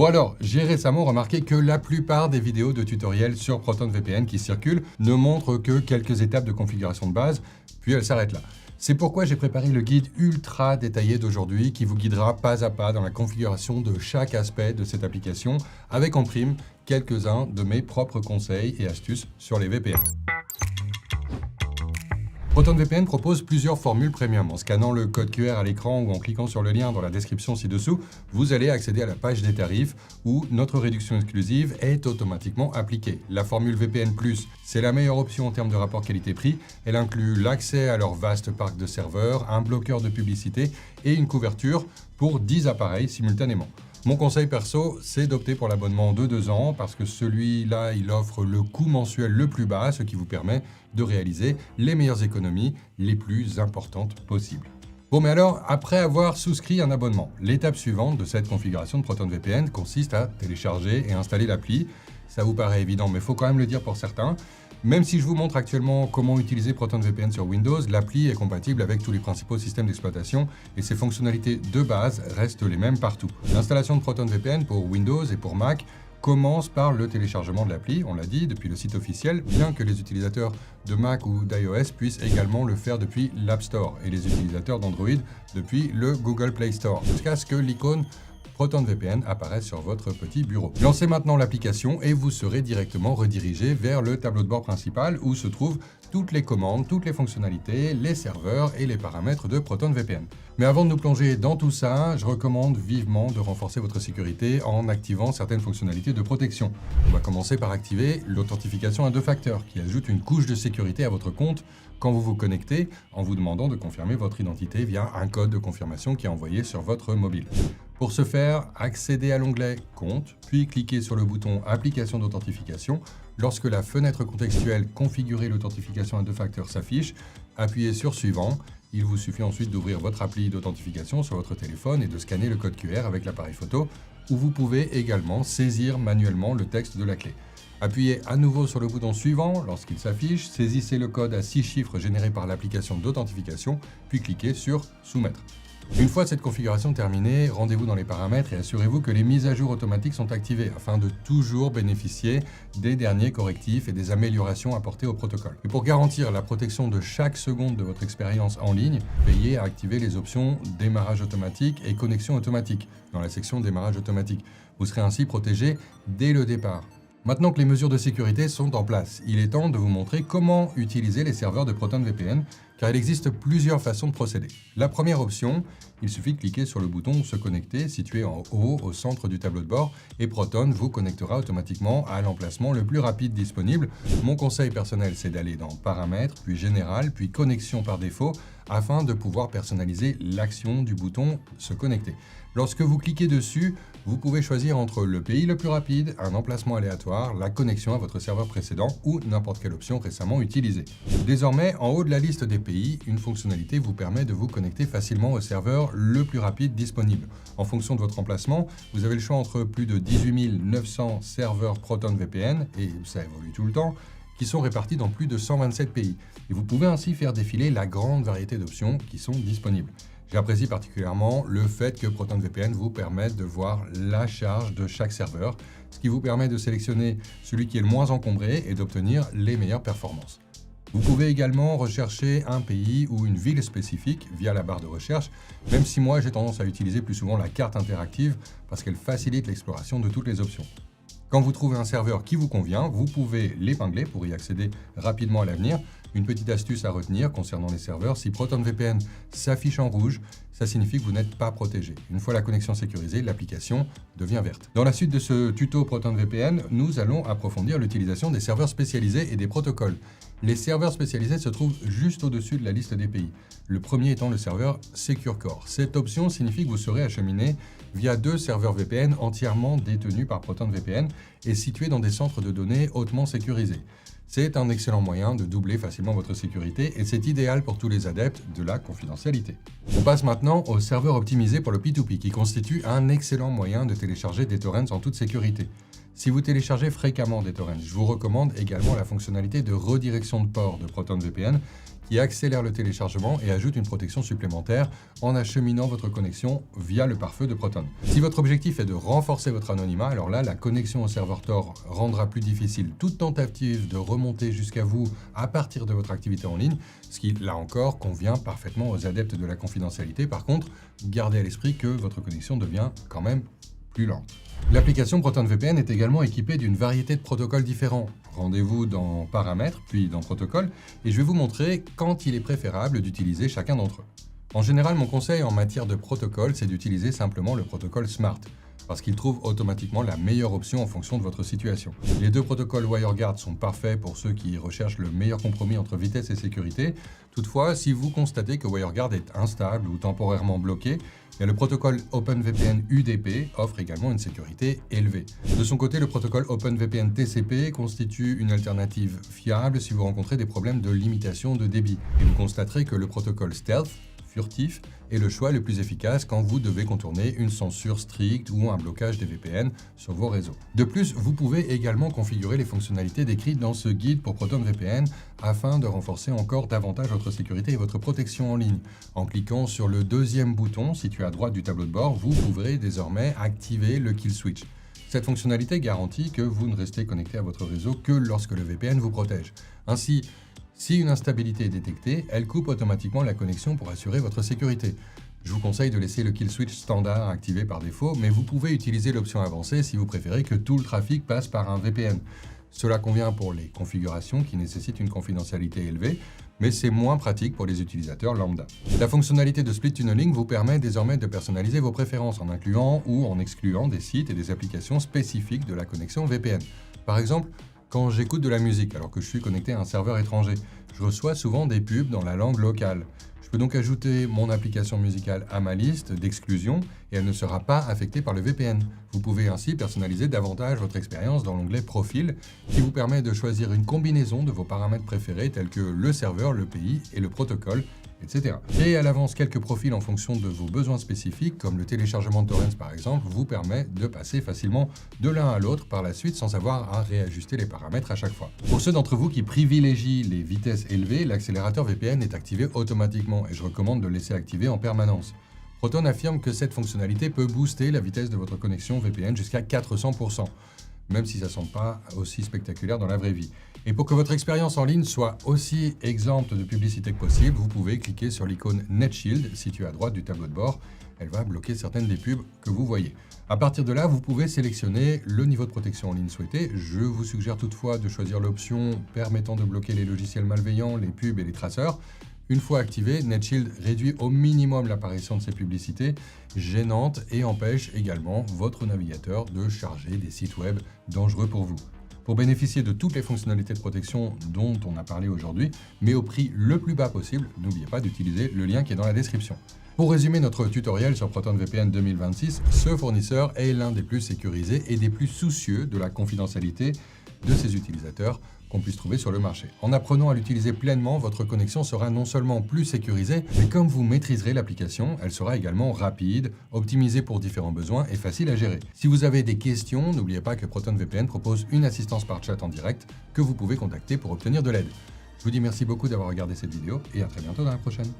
Bon alors, j'ai récemment remarqué que la plupart des vidéos de tutoriels sur ProtonVPN qui circulent ne montrent que quelques étapes de configuration de base, puis elles s'arrêtent là. C'est pourquoi j'ai préparé le guide ultra détaillé d'aujourd'hui qui vous guidera pas à pas dans la configuration de chaque aspect de cette application, avec en prime quelques-uns de mes propres conseils et astuces sur les VPN. ProtonVPN propose plusieurs formules premium. En scannant le code QR à l'écran ou en cliquant sur le lien dans la description ci-dessous, vous allez accéder à la page des tarifs où notre réduction exclusive est automatiquement appliquée. La formule VPN+, c'est la meilleure option en termes de rapport qualité-prix. Elle inclut l'accès à leur vaste parc de serveurs, un bloqueur de publicité et une couverture pour 10 appareils simultanément. Mon conseil perso, c'est d'opter pour l'abonnement de 2 ans parce que celui-là, il offre le coût mensuel le plus bas, ce qui vous permet de réaliser les meilleures économies les plus importantes possibles. Bon, mais alors, après avoir souscrit un abonnement, l'étape suivante de cette configuration de ProtonVPN consiste à télécharger et installer l'appli. Ça vous paraît évident, mais il faut quand même le dire pour certains. Même si je vous montre actuellement comment utiliser ProtonVPN sur Windows, l'appli est compatible avec tous les principaux systèmes d'exploitation et ses fonctionnalités de base restent les mêmes partout. L'installation de ProtonVPN pour Windows et pour Mac commence par le téléchargement de l'appli, on l'a dit, depuis le site officiel, bien que les utilisateurs de Mac ou d'iOS puissent également le faire depuis l'App Store et les utilisateurs d'Android depuis le Google Play Store, jusqu'à ce que l'icône ProtonVPN apparaît sur votre petit bureau. Lancez maintenant l'application et vous serez directement redirigé vers le tableau de bord principal où se trouvent toutes les commandes, toutes les fonctionnalités, les serveurs et les paramètres de ProtonVPN. Mais avant de nous plonger dans tout ça, je recommande vivement de renforcer votre sécurité en activant certaines fonctionnalités de protection. On va commencer par activer l'authentification à 2 facteurs qui ajoute une couche de sécurité à votre compte quand vous vous connectez en vous demandant de confirmer votre identité via un code de confirmation qui est envoyé sur votre mobile. Pour ce faire, accédez à l'onglet « Compte », puis cliquez sur le bouton « Application d'authentification ». Lorsque la fenêtre contextuelle « Configurer l'authentification à 2 facteurs » s'affiche, appuyez sur « Suivant ». Il vous suffit ensuite d'ouvrir votre appli d'authentification sur votre téléphone et de scanner le code QR avec l'appareil photo, où vous pouvez également saisir manuellement le texte de la clé. Appuyez à nouveau sur le bouton suivant lorsqu'il s'affiche, saisissez le code à 6 chiffres généré par l'application d'authentification, puis cliquez sur Soumettre. Une fois cette configuration terminée, rendez-vous dans les paramètres et assurez-vous que les mises à jour automatiques sont activées afin de toujours bénéficier des derniers correctifs et des améliorations apportées au protocole. Et pour garantir la protection de chaque seconde de votre expérience en ligne, veillez à activer les options démarrage automatique et connexion automatique dans la section démarrage automatique. Vous serez ainsi protégé dès le départ. Maintenant que les mesures de sécurité sont en place, il est temps de vous montrer comment utiliser les serveurs de ProtonVPN, car il existe plusieurs façons de procéder. La première option, il suffit de cliquer sur le bouton « Se connecter » situé en haut au centre du tableau de bord et Proton vous connectera automatiquement à l'emplacement le plus rapide disponible. Mon conseil personnel, c'est d'aller dans « Paramètres », puis « Général », puis « Connexion par défaut » afin de pouvoir personnaliser l'action du bouton « Se connecter ». Lorsque vous cliquez dessus, vous pouvez choisir entre le pays le plus rapide, un emplacement aléatoire, la connexion à votre serveur précédent ou n'importe quelle option récemment utilisée. Désormais, en haut de la liste des pays, une fonctionnalité vous permet de vous connecter facilement au serveur le plus rapide disponible. En fonction de votre emplacement, vous avez le choix entre plus de 18 900 serveurs ProtonVPN, et ça évolue tout le temps, qui sont répartis dans plus de 127 pays. Et vous pouvez ainsi faire défiler la grande variété d'options qui sont disponibles. J'apprécie particulièrement le fait que ProtonVPN vous permette de voir la charge de chaque serveur, ce qui vous permet de sélectionner celui qui est le moins encombré et d'obtenir les meilleures performances. Vous pouvez également rechercher un pays ou une ville spécifique via la barre de recherche, même si moi j'ai tendance à utiliser plus souvent la carte interactive parce qu'elle facilite l'exploration de toutes les options. Quand vous trouvez un serveur qui vous convient, vous pouvez l'épingler pour y accéder rapidement à l'avenir. Une petite astuce à retenir concernant les serveurs, si ProtonVPN s'affiche en rouge, ça signifie que vous n'êtes pas protégé. Une fois la connexion sécurisée, l'application devient verte. Dans la suite de ce tuto ProtonVPN, nous allons approfondir l'utilisation des serveurs spécialisés et des protocoles. Les serveurs spécialisés se trouvent juste au-dessus de la liste des pays. Le premier étant le serveur SecureCore. Cette option signifie que vous serez acheminé via 2 serveurs VPN entièrement détenus par ProtonVPN et situés dans des centres de données hautement sécurisés. C'est un excellent moyen de doubler facilement votre sécurité et c'est idéal pour tous les adeptes de la confidentialité. On passe maintenant au serveur optimisé pour le P2P qui constitue un excellent moyen de télécharger des torrents en toute sécurité. Si vous téléchargez fréquemment des torrents, je vous recommande également la fonctionnalité de redirection de port de ProtonVPN qui accélère le téléchargement et ajoute une protection supplémentaire en acheminant votre connexion via le pare-feu de Proton. Si votre objectif est de renforcer votre anonymat, alors là, la connexion au serveur Tor rendra plus difficile toute tentative de remonter jusqu'à vous à partir de votre activité en ligne, ce qui, là encore, convient parfaitement aux adeptes de la confidentialité. Par contre, gardez à l'esprit que votre connexion devient quand même plus lente. L'application ProtonVPN est également équipée d'une variété de protocoles différents. Rendez-vous dans Paramètres, puis dans Protocoles, et je vais vous montrer quand il est préférable d'utiliser chacun d'entre eux. En général, mon conseil en matière de protocole, c'est d'utiliser simplement le protocole Smart, parce qu'il trouve automatiquement la meilleure option en fonction de votre situation. Les deux protocoles WireGuard sont parfaits pour ceux qui recherchent le meilleur compromis entre vitesse et sécurité. Toutefois, si vous constatez que WireGuard est instable ou temporairement bloqué, le protocole OpenVPN UDP offre également une sécurité élevée. De son côté, le protocole OpenVPN TCP constitue une alternative fiable si vous rencontrez des problèmes de limitation de débit. Et vous constaterez que le protocole Stealth, furtif, est le choix le plus efficace quand vous devez contourner une censure stricte ou un blocage des VPN sur vos réseaux. De plus, vous pouvez également configurer les fonctionnalités décrites dans ce guide pour ProtonVPN afin de renforcer encore davantage votre sécurité et votre protection en ligne. En cliquant sur le deuxième bouton situé à droite du tableau de bord, vous pourrez désormais activer le Kill Switch. Cette fonctionnalité garantit que vous ne restez connecté à votre réseau que lorsque le VPN vous protège. Ainsi, si une instabilité est détectée, elle coupe automatiquement la connexion pour assurer votre sécurité. Je vous conseille de laisser le Kill Switch standard activé par défaut, mais vous pouvez utiliser l'option avancée si vous préférez que tout le trafic passe par un VPN. Cela convient pour les configurations qui nécessitent une confidentialité élevée, mais c'est moins pratique pour les utilisateurs lambda. La fonctionnalité de Split Tunneling vous permet désormais de personnaliser vos préférences en incluant ou en excluant des sites et des applications spécifiques de la connexion VPN. Par exemple, quand j'écoute de la musique alors que je suis connecté à un serveur étranger, je reçois souvent des pubs dans la langue locale. Je peux donc ajouter mon application musicale à ma liste d'exclusion et elle ne sera pas affectée par le VPN. Vous pouvez ainsi personnaliser davantage votre expérience dans l'onglet Profil qui vous permet de choisir une combinaison de vos paramètres préférés tels que le serveur, le pays et le protocole, etc. Créer à l'avance quelques profils en fonction de vos besoins spécifiques, comme le téléchargement de torrents par exemple, vous permet de passer facilement de l'un à l'autre par la suite sans avoir à réajuster les paramètres à chaque fois. Pour ceux d'entre vous qui privilégient les vitesses élevées, l'accélérateur VPN est activé automatiquement et je recommande de le laisser activer en permanence. Proton affirme que cette fonctionnalité peut booster la vitesse de votre connexion VPN jusqu'à 400%. Même si ça ne semble pas aussi spectaculaire dans la vraie vie. Et pour que votre expérience en ligne soit aussi exempte de publicité que possible, vous pouvez cliquer sur l'icône NetShield située à droite du tableau de bord. Elle va bloquer certaines des pubs que vous voyez. À partir de là, vous pouvez sélectionner le niveau de protection en ligne souhaité. Je vous suggère toutefois de choisir l'option permettant de bloquer les logiciels malveillants, les pubs et les traceurs. Une fois activé, NetShield réduit au minimum l'apparition de ces publicités gênantes et empêche également votre navigateur de charger des sites web dangereux pour vous. Pour bénéficier de toutes les fonctionnalités de protection dont on a parlé aujourd'hui, mais au prix le plus bas possible, n'oubliez pas d'utiliser le lien qui est dans la description. Pour résumer notre tutoriel sur ProtonVPN 2026, ce fournisseur est l'un des plus sécurisés et des plus soucieux de la confidentialité de ses utilisateurs qu'on puisse trouver sur le marché. En apprenant à l'utiliser pleinement, votre connexion sera non seulement plus sécurisée, mais comme vous maîtriserez l'application, elle sera également rapide, optimisée pour différents besoins et facile à gérer. Si vous avez des questions, n'oubliez pas que ProtonVPN propose une assistance par chat en direct que vous pouvez contacter pour obtenir de l'aide. Je vous dis merci beaucoup d'avoir regardé cette vidéo et à très bientôt dans la prochaine.